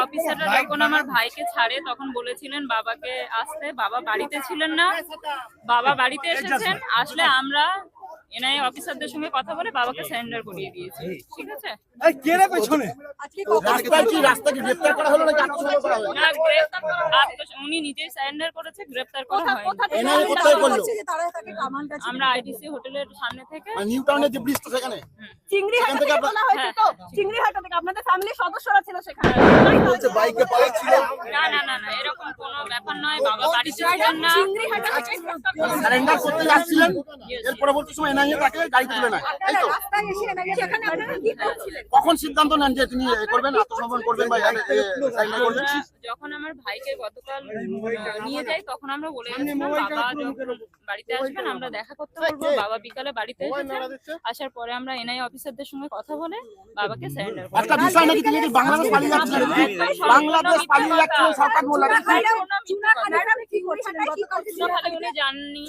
অফিসাররা যখন আমার ভাইকে ছাড়ে তখন বলেছিলেন বাবাকে আসতে, বাবা বাড়িতে ছিলেন না, বাবা বাড়িতে এসেছেন, আসলে আমরা এনআইএ অফিসারদের সঙ্গে কথা বলে বাবাকে সারেন্ডার করিয়ে দিয়েছি। ঠিক আছে, উনি নিজেই সারেন্ডার করেছে, গ্রেফতার করা হয়নি। আমরা আইটিসি হোটেলের সামনে থেকে নিউ টাউনের যে ব্রিজ তো সেখানে চিংড়িহাটা থেকে বলা হয়েছে তো, চিংড়িহাটা থেকে আপনাদের ফ্যামিলির সদস্যরা ছিল সেখানে। বলছে বাইকে পালাচ্ছিল। না না না না, এরকম কোনো ব্যাপার নয়, বাবা বাড়িতে ছিলেন না। চিংড়িহাটা থেকে সারেন্ডার করতে যাচ্ছিলেন, এর পরবর্তী সময় এনআইএ তাকে গাড়ি তুলে নেয়, তাই তো? রাস্তায় এসে সেখানে আপনারা কি করছিলেন? কখন সিদ্ধান্ত নেন যে তিনি করবেন, আত্মসমর্পণ করবেন বা সারেন্ডার করবেন? যখন আমার ভাইকে গতকাল নিয়ে যাই তখন আমরা বলে গেছিলাম বাবা যখন বাড়িতে আসবেন আমরা দেখা করতে বলবো। বাবা বিকালে বাড়িতে এসেছেন, আসার পরে আমরা এনআই অফিসারদের সঙ্গে কথা বলে বাবাকে সারেন্ডার করি। একটা বিষয় নাকি তিনি বাংলাদেশ পালিয়ে যাচ্ছিলেন, বাংলাদেশ পালিয়ে যাচ্ছিলেন শওকত মোল্লা। উনি জাননি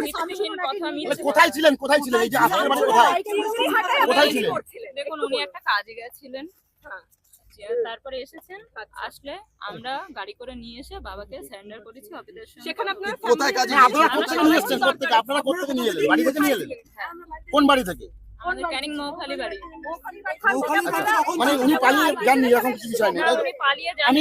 ভিত্তিহীন কথা মিথ্যে। কোথায় ছিলেন, কোথায় ছিলেন, এই যে আপনার বাড়ি কোথায়, কোথায় ছিলেন? দেখুন উনি একটা কাজে গেছিলেন, তারপরে এসেছেন, আসলে আমরা গাড়ি করে নিয়ে এসে বাবাকে সারেন্ডার করেছি অফিসারের সঙ্গে। সেখানে আপনারা কোথায় কাজে? আপনারা কোথা নিয়ে এসেছেন? কোথা আপনারা কোথা নিয়ে এলেন? বাড়ি থেকে নিয়ে এলেন? কোন বাড়ি থেকে? আমাদের ক্যানিং মৌখালি বাড়ি। মানে উনি পালিয়ে যাননি, এরকম কিছু বিষয় নেই। উনি পালিয়ে যান। আমি